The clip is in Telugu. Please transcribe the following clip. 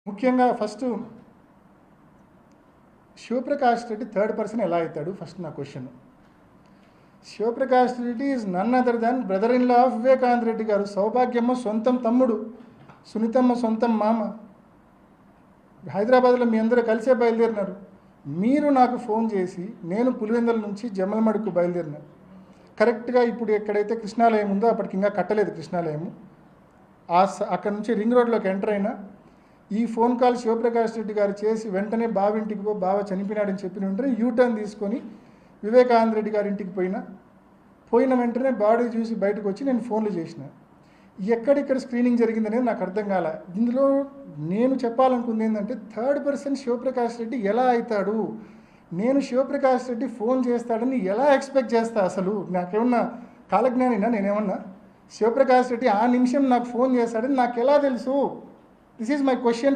ముఖ్యంగా first Shivaprakash Reddy third person ఎలా అవుతాడు? ఫస్ట్ నా question. Shivaprakash Reddy is none other than brother in law of Vivekananda Reddy garu. Soubhagyamma సొంతం తమ్ముడు, సునీతమ్మ సొంతం మామ. హైదరాబాద్లో మీ అందరూ కలిసే బయలుదేరినారు. మీరు నాకు ఫోన్ చేసి నేను పులివెందుల నుంచి జమ్మలమడుకు బయలుదేరినా. కరెక్ట్గా ఇప్పుడు ఎక్కడైతే కృష్ణాలయం ఉందో అప్పటికి ఇంకా కట్టలేదు కృష్ణాలయము. అక్కడ నుంచి రింగ్ రోడ్లోకి ఎంటర్ అయినా ఈ ఫోన్ కాల్ శివప్రకాష్ రెడ్డి గారు చేసి వెంటనే బావింటికి బావ చనిపోయినాడని చెప్పిన వెంటనే యూటర్న్ తీసుకొని వివేకానంద రెడ్డి గారి ఇంటికి పోయిన వెంటనే బాడీ చూసి బయటకు వచ్చి నేను ఫోన్లు చేసిన. ఎక్కడిక్కడ స్క్రీనింగ్ జరిగిందనేది నాకు అర్థం కాలే. ఇందులో నేను చెప్పాలనుకుంది ఏంటంటే థర్డ్ పర్సన్ శివప్రకాష్ రెడ్డి ఎలా అవుతాడు? నేను శివప్రకాష్ రెడ్డి ఫోన్ చేస్తాడని ఎలా ఎక్స్పెక్ట్ చేస్తా? అసలు నాకేమన్నా కాలజ్ఞానినా? నేనేమన్నా శివప్రకాష్ రెడ్డి ఆ నిమిషం నాకు ఫోన్ చేస్తాడని నాకు ఎలా తెలుసు? This is my question to